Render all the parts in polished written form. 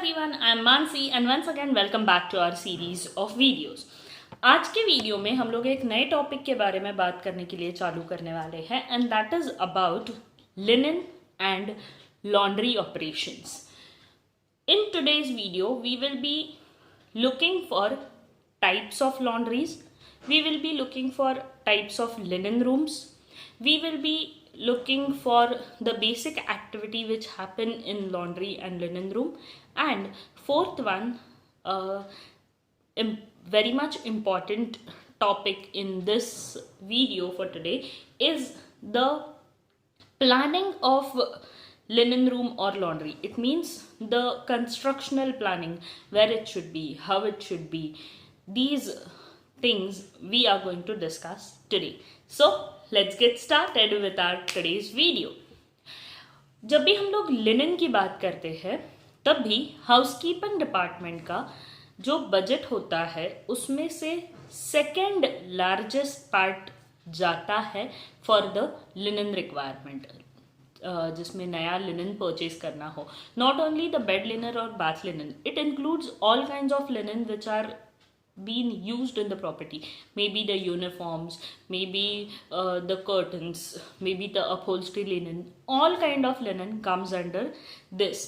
everyone, I am Mansi and once again welcome back to our series of videos. आज के video में हम लोग एक नए टॉपिक के बारे में बात करने के लिए चालू करने वाले हैं and that is about linen and laundry operations. In today's video, we will be looking for types of laundries. We will be looking for types of linen rooms. We will be looking for the basic activity which happen in laundry and linen room. And fourth one, very much important topic in this video for today is the planning of linen room or laundry. It means the constructional planning, where it should be, how it should be. These things we are going to discuss today. So let's get started with our today's video. जब भी हम लोग linen की बात करते हैं तब भी हाउसकीपिंग डिपार्टमेंट का जो बजट होता है उसमें से सेकेंड लार्जेस्ट पार्ट जाता है फॉर द लिनन रिक्वायरमेंट. जिसमें नया लिनन परचेज करना हो, not only the bed linen और bath linen, it includes all kinds of linen which are being used in the property, maybe the uniforms, maybe the curtains, maybe the upholstery linen. All kind of linen comes under this.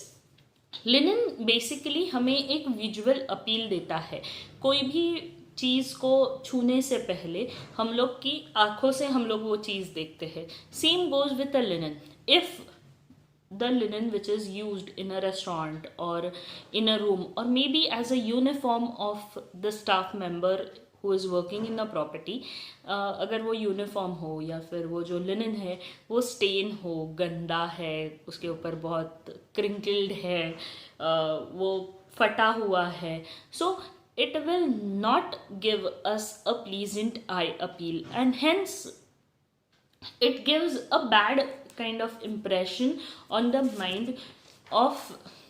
Linen basically हमें एक visual appeal देता है. कोई भी चीज़ को छूने से पहले हम लोग की आंखों से हम लोग वो चीज़ देखते हैं. Same goes with the linen. If the linen which is used in a restaurant or in a room or maybe as a uniform of the staff member who is working in the property, अगर वो uniform हो या फिर वो जो linen है वो stand हो, गंदा है, उसके ऊपर बहुत क्रिंकल्ड है, वो फटा हुआ है, so it will not give us a pleasant eye appeal and hence it gives a bad kind of impression on the mind of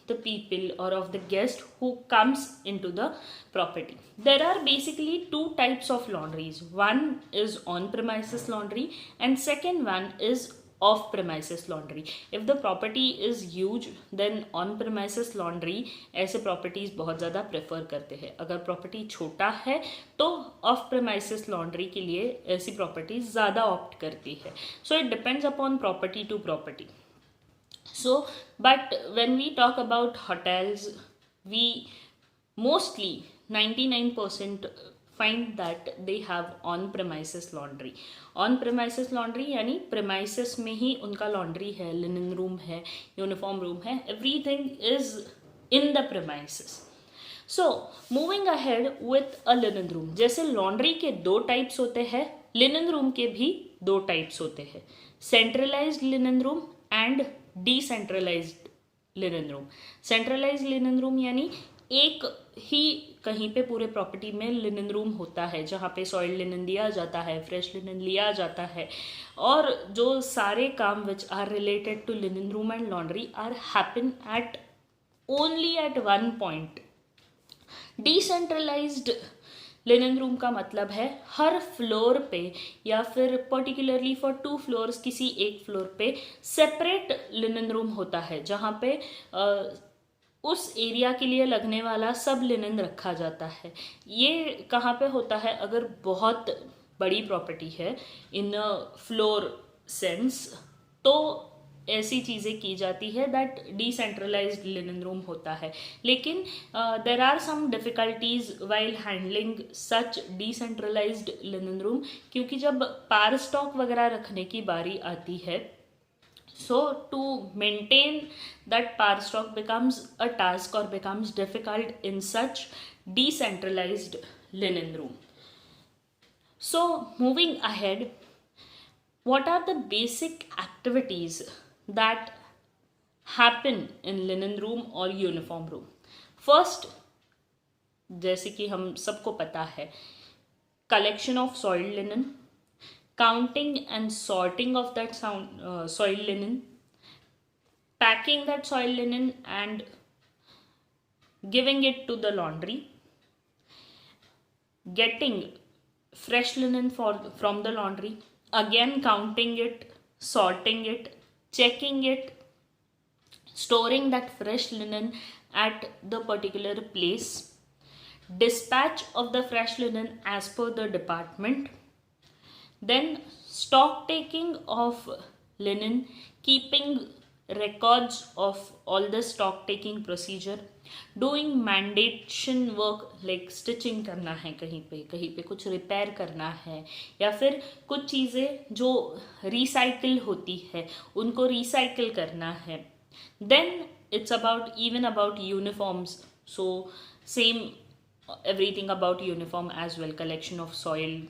the people or of the guest who comes into the property. There are basically two types of laundries. One is on premises laundry and second one is off premises laundry. If the property is huge then on premises laundry ऐसे properties बहुत ज़्यादा prefer करते हैं. अगर property छोटा है तो off premises laundry के लिए ऐसी properties ज़्यादा opt करती है. So it depends upon property to property. So but when we talk about hotels, we mostly 99% find that they have on premises laundry. On premises laundry यानी premises में ही उनका laundry है, linen room है, uniform room है, everything is in the premises. So moving ahead with a linen room. जैसे laundry के दो types होते हैं, linen room के भी दो types होते हैं, centralized linen room and decentralized linen room. Centralized linen room यानी एक ही कहीं पे पूरे प्रॉपर्टी में लिनन रूम होता है जहाँ पे सॉइल लिनन दिया जाता है, फ्रेश लिनन लिया जाता है और जो सारे काम which are related to linen room and laundry are happen at only at one point. Decentralized linen room का मतलब है हर फ्लोर पे या फिर पर्टिकुलरली फॉर 2 फ्लोर्स किसी एक फ्लोर पे सेपरेट लिनन रूम होता है जहाँ पे उस एरिया के लिए लगने वाला सब लिनन रखा जाता है. ये कहाँ पे होता है? अगर बहुत बड़ी प्रॉपर्टी है इन फ्लोर सेंस तो ऐसी चीज़ें की जाती है दैट डिसेंट्रलाइज्ड लिनन रूम होता है. लेकिन there are some difficulties while handling such decentralized linen room, क्योंकि जब पार स्टॉक वगैरह रखने की बारी आती है so to maintain that power stock becomes a task or becomes difficult in such decentralized linen room. So moving ahead, what are the basic activities that happen in linen room or uniform room? First, जैसे कि हम सबको पता है, collection of soiled linen, counting and sorting of that soiled linen, packing that soiled linen and giving it to the laundry, getting fresh linen from the laundry, again counting it, sorting it, checking it, storing that fresh linen at the particular place, dispatch of the fresh linen as per the department, then stock taking of linen, keeping records of all the stock taking procedure, doing mandation work like stitching करना है, कहीं पे कुछ repair करना है, या फिर कुछ चीज़ें जो रिसाइकिल होती है उनको रिसाइकिल करना है. Then it's about uniforms. So same, everything about uniform as well, collection of soil,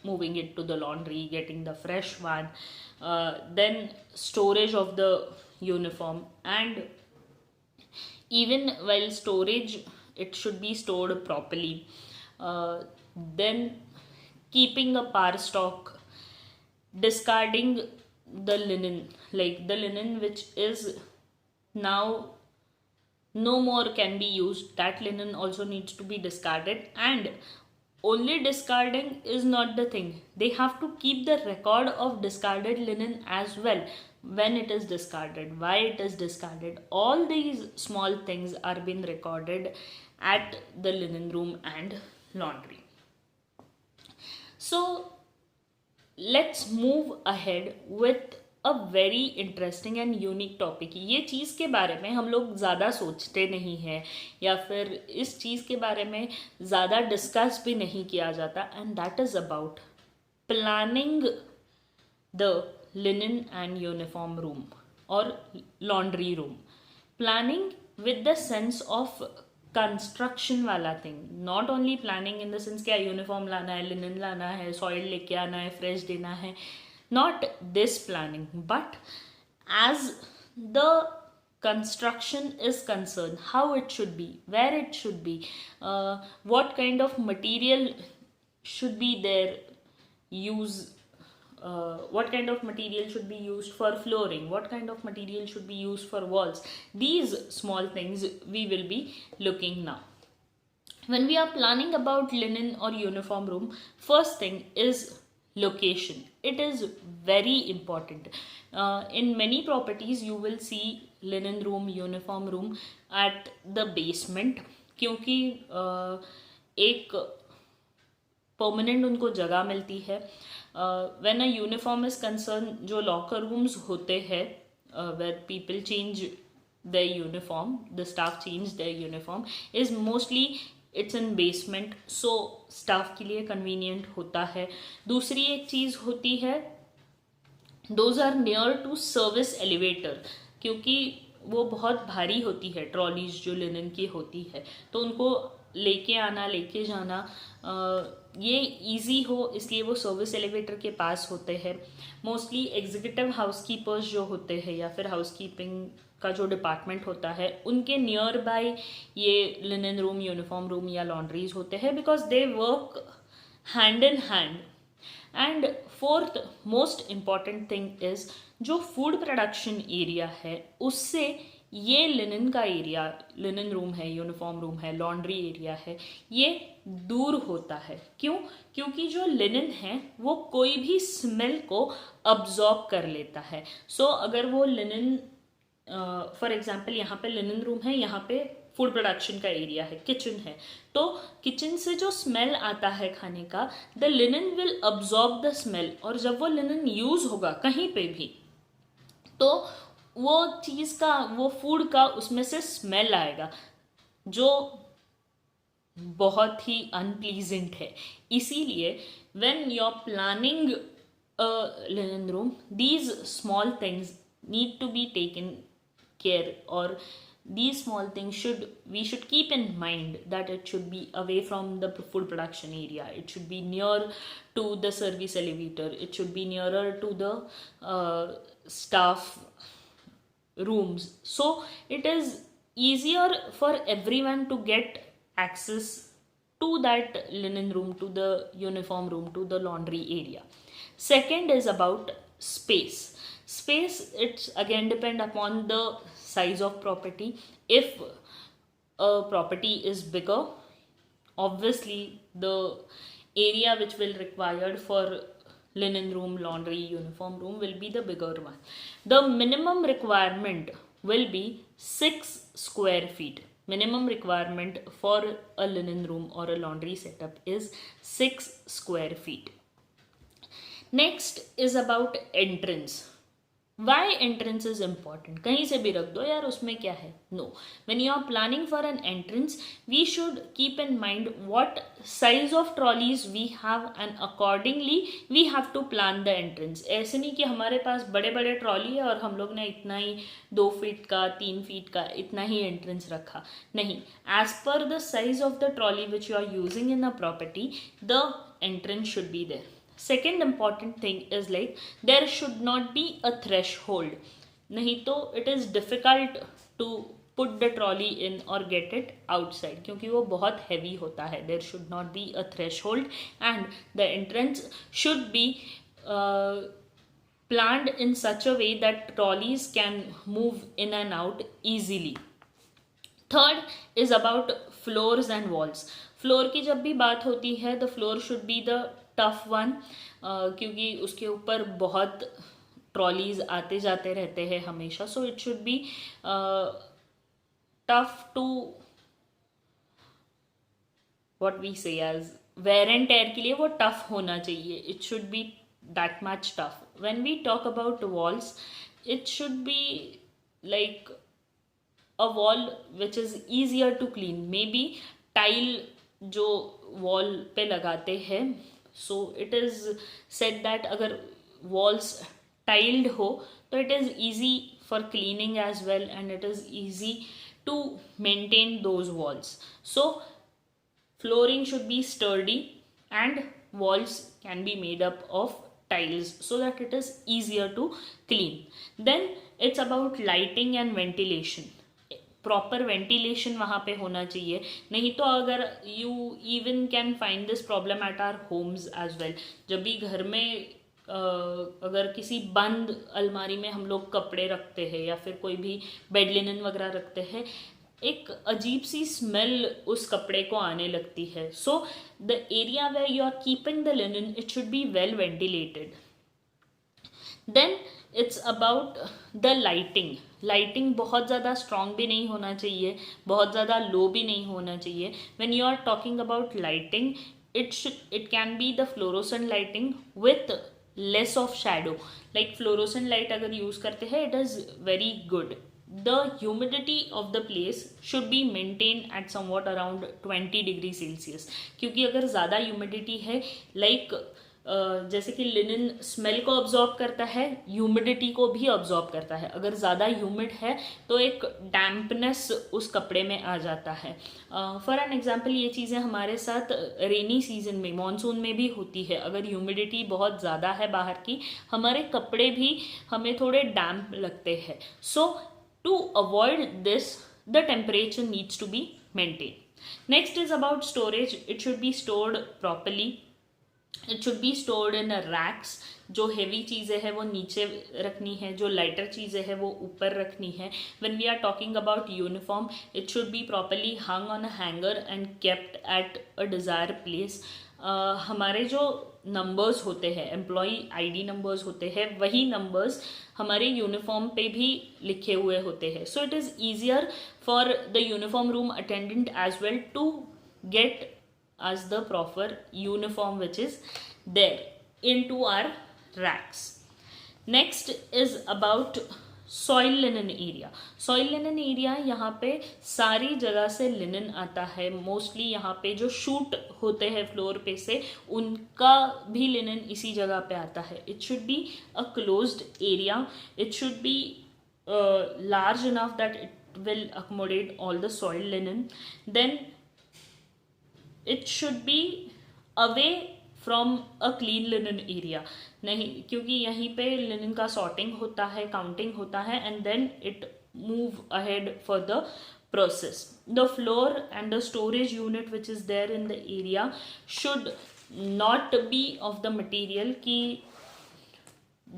moving it to the laundry, getting the fresh one, then storage of the uniform, and even while storage it should be stored properly. Then keeping a par stock, discarding the linen, like the linen which is now no more can be used, that linen also needs to be discarded. And only discarding is not the thing, they have to keep the record of discarded linen as well, when it is discarded, why it is discarded, all these small things are being recorded at the linen room and laundry. So let's move ahead with a very interesting and unique topic. ये चीज़ के बारे में हम लोग ज़्यादा सोचते नहीं हैं, या फिर इस चीज़ के बारे में ज़्यादा डिस्कस भी नहीं किया जाता, and that is about planning the linen and uniform room और laundry room. Planning with the sense of construction वाला thing, not only planning in the sense क्या यूनिफॉर्म लाना है, लिनन लाना है, सॉइल लेके आना है, फ्रेश देना है, not this planning, but as the construction is concerned, how it should be, where it should be, what kind of material should be there, what kind of material should be used for flooring, what kind of material should be used for walls. These small things we will be looking now. When we are planning about linen or uniform room, first thing is location. It is very important. In many properties you will see linen room, uniform room at the basement, क्योंकि एक permanent उनको जगह मिलती है. When a uniform is concern, जो locker rooms होते हैं where people change their uniform, the staff change their uniform, is mostly it's in basement, so staff के लिए कन्वीनियंट होता है. दूसरी एक चीज़ होती है, those are near to service elevator, क्योंकि वो बहुत भारी होती है ट्रॉलीज जो लिनन की होती है, तो उनको लेके आना लेके जाना ये इजी हो, इसलिए वो सर्विस एलिवेटर के पास होते हैं. मोस्टली एग्जीक्यूटिव हाउसकीपर्स जो होते हैं या फिर हाउसकीपिंग का जो डिपार्टमेंट होता है, उनके नियर बाय ये लिनन रूम, यूनिफॉर्म रूम या लॉन्ड्रीज होते हैं, because they work hand in hand. And fourth most important thing is, जो फूड प्रोडक्शन एरिया है उससे ये लिनन का एरिया, लिनन रूम है, यूनिफॉर्म रूम है, लॉन्ड्री एरिया है, ये दूर होता है. क्यों? क्योंकि जो लिनन है वो कोई भी स्मेल को अब्जॉर्ब कर लेता है. सो अगर वो लिनन, फॉर एग्जाम्पल यहाँ पे लिनन रूम है, यहाँ पे फूड प्रोडक्शन का एरिया है, किचन है, तो किचन से जो स्मेल आता है खाने का, the linen will absorb the smell, और जब वो लिनन यूज होगा कहीं पे भी, तो वो चीज़ का, वो फूड का उसमें से स्मेल आएगा जो बहुत ही अनप्लीजेंट है. इसीलिए when you are planning a linen room, these small things need to be taken care, or these small things we should keep in mind, that it should be away from the food production area, it should be near to the service elevator, it should be nearer to the staff rooms, so it is easier for everyone to get access to that linen room, to the uniform room, to the laundry area. Second is about space. Space, it's again depend upon the size of property. If a property is bigger, obviously the area which will required for linen room, laundry, uniform room will be the bigger one. The minimum requirement will be 6 square feet. Minimum requirement for a linen room or a laundry setup is 6 square feet. Next is about entrance. Why entrance is important? कहीं से भी रख दो यार, उसमें क्या है? No. When you are planning for an entrance, we should keep in mind what size of trolleys we have and accordingly we have to plan the entrance. ऐसे नहीं कि हमारे पास बड़े बड़े ट्रॉली है और हम लोग ने इतना ही 2 फीट का 3 फीट का इतना ही एंट्रेंस रखा. नहीं, as per the size of the trolley which you are using in a property, the entrance should be there. Second important thing is like there should not be a threshold. नहीं तो it is difficult to put the trolley in or get it outside क्योंकि वो बहुत heavy होता है. There should not be a threshold and the entrance should be planned in such a way that trolleys can move in and out easily. Third is about floors and walls. Floor की जब भी बात होती है, the floor should be the tough one, क्योंकि उसके ऊपर बहुत ट्रॉलीज आते जाते रहते हैं हमेशा. So it should be tough to what we say as wear and tear के लिए वो टफ होना चाहिए. It should be that much tough. When we talk about walls, it should be like a wall which is easier to clean. Maybe tile जो wall पे लगाते हैं, so it is said that अगर walls tiled हो तो it is easy for cleaning as well and it is easy to maintain those walls. So flooring should be sturdy and walls can be made up of tiles so that it is easier to clean. Then it's about lighting and ventilation. Proper ventilation वहाँ पे होना चाहिए. नहीं तो अगर you even can find this problem at our homes as well. जब भी घर में अगर किसी बंद अलमारी में हम लोग कपड़े रखते हैं या फिर कोई भी बेड लिनन वगैरह रखते हैं, एक अजीब सी स्मेल उस कपड़े को आने लगती है. So the area where you are keeping the linen, it should be well ventilated. Then it's about the lighting. Lighting बहुत ज़्यादा स्ट्रॉन्ग भी नहीं होना चाहिए, बहुत ज़्यादा लो भी नहीं होना चाहिए. When you are talking about lighting, it can be the fluorescent lighting with less of shadow. Like fluorescent light अगर यूज़ करते हैं, it is very good. The humidity of the place should be maintained at somewhat around 20 degree Celsius. क्योंकि अगर ज़्यादा humidity है, like जैसे कि linen smell को ऑब्जॉर्ब करता है, ह्यूमिडिटी को भी ऑब्जॉर्ब करता है. अगर ज़्यादा ह्यूमिड है तो एक डैम्पनेस उस कपड़े में आ जाता है. फॉर एन एग्जांपल, ये चीज़ें हमारे साथ रेनी सीजन में, मानसून में भी होती है. अगर ह्यूमिडिटी बहुत ज़्यादा है बाहर की, हमारे कपड़े भी हमें थोड़े डैम्प लगते हैं. So to avoid this, the temperature needs to be maintain. Next is about storage. It should be stored properly. It should be stored in racks. जो हेवी चीज़ें हैं वो नीचे रखनी है, जो लाइटर चीज़ें हैं वो ऊपर रखनी है. When we are talking about uniform, it should be properly hung on a hanger and kept at a desire place. हमारे जो नंबर्स होते हैं, एम्प्लॉई आईडी नंबर्स होते हैं, वही नंबर्स हमारे यूनिफॉर्म पे भी लिखे हुए होते हैं. So it is easier for the uniform room attendant as well to get as the proper uniform which is there into our racks. Next is about soil linen area. Soil linen area, यहाँ पे सारी जगह से linen आता है. Mostly यहाँ पे जो शूट होते हैं फ्लोर पे से, उनका भी लिनन इसी जगह पे आता है. It should be a closed area. It should B large enough that it will accommodate all the soil linen. Then it should be away from a clean linen area. नहीं, क्योंकि यहीं पे लिनन का सॉर्टिंग होता है, counting होता है, and then it move ahead for the process. The floor and the storage unit which is there in the area should not be of the material कि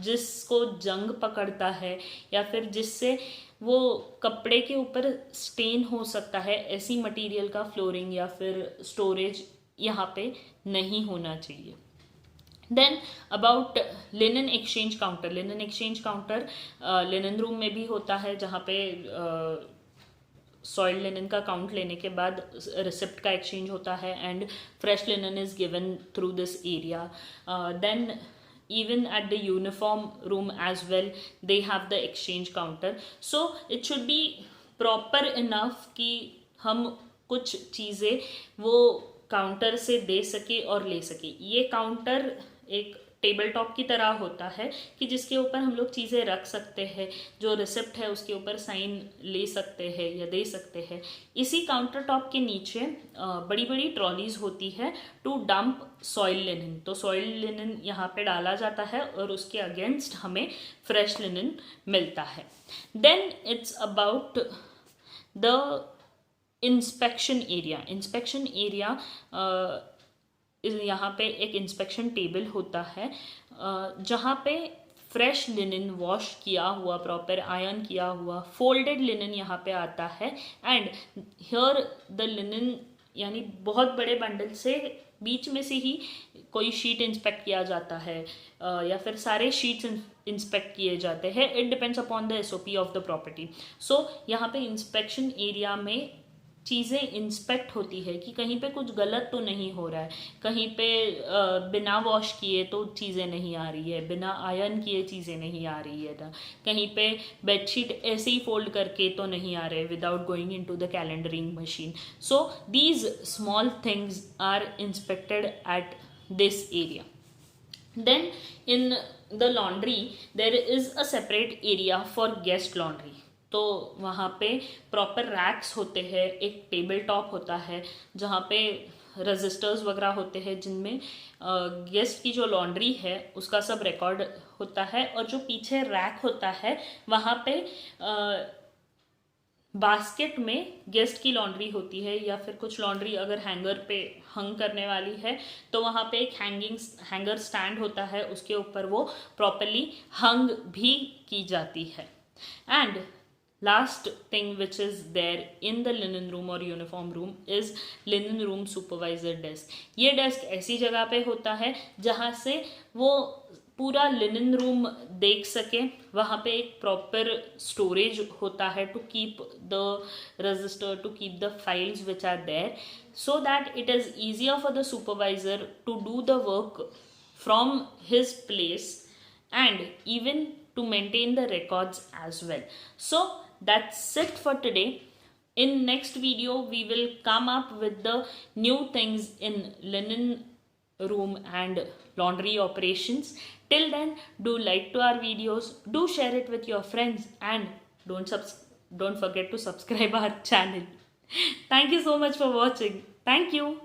जिसको जंग पकड़ता है या फिर जिससे वो कपड़े के ऊपर स्टेन हो सकता है. ऐसी मटेरियल का फ्लोरिंग या फिर स्टोरेज यहाँ पे नहीं होना चाहिए. Then about linen exchange counter. Linen exchange counter linen room में भी होता है, जहाँ पे सॉइल्ड लिनन का काउंट लेने के बाद रिसिप्ट का एक्सचेंज होता है and fresh linen is given through this area. Then even at the uniform room as well they have the exchange counter. So it should be proper enough कि हम कुछ चीज़ें वो काउंटर से दे सके और ले सके. ये काउंटर एक टेबल टॉप की तरह होता है कि जिसके ऊपर हम लोग चीज़ें रख सकते हैं, जो रिसिप्ट है उसके ऊपर साइन ले सकते हैं या दे सकते हैं. इसी काउंटर टॉप के नीचे बड़ी बड़ी ट्रॉलीज होती है टू डंप सॉइल लिनन. तो सॉइल लिनन यहाँ पे डाला जाता है और उसके अगेंस्ट हमें फ्रेश लिनन मिलता है. Then it's about the inspection area. Inspection area यहाँ पे एक इंस्पेक्शन टेबल होता है जहाँ पे फ्रेश लिनन वॉश किया हुआ, प्रॉपर आयरन किया हुआ फोल्डेड लिनन यहाँ पे आता है. एंड हियर द लिनन यानी बहुत बड़े बंडल से बीच में से ही कोई शीट इंस्पेक्ट किया जाता है या फिर सारे शीट्स इंस्पेक्ट किए जाते हैं. It depends upon the SOP of the property. So यहाँ पे इंस्पेक्शन एरिया में चीज़ें इंस्पेक्ट होती है कि कहीं पे कुछ गलत तो नहीं हो रहा है, कहीं पे बिना वॉश किए तो चीज़ें नहीं आ रही है, बिना आयरन किए चीज़ें नहीं आ रही है ना, कहीं पे बेडशीट ऐसे ही फोल्ड करके तो नहीं आ रहे without going into the calendering machine. So these small things are inspected at this area. Then in the laundry there is a separate area for guest laundry. तो वहाँ पे प्रॉपर रैक्स होते हैं, एक टेबल टॉप होता है जहाँ पे रजिस्टर्स वगैरह होते हैं जिनमें गेस्ट की जो लॉन्ड्री है उसका सब रिकॉर्ड होता है. और जो पीछे रैक होता है वहाँ पे बास्केट में गेस्ट की लॉन्ड्री होती है, या फिर कुछ लॉन्ड्री अगर हैंगर पे हंग करने वाली है तो वहाँ पे एक हैंगर स्टैंड होता है, उसके ऊपर वो प्रॉपरली हंग भी की जाती है. And last thing which is there in the linen room or uniform room is linen room supervisor desk. ये डेस्क ऐसी जगह पे होता है जहाँ से वो पूरा लिनन रूम देख सके. वहाँ पे एक प्रॉपर स्टोरेज होता है to keep the register, to keep the files which are there, so that it is easier for the supervisor to do the work from his place and even to maintain the records as well. So that's it for today. In next video we will come up with the new things in linen room and laundry operations. Till then, do like to our videos, do share it with your friends, and don't forget to subscribe our channel. Thank you so much for watching. Thank you.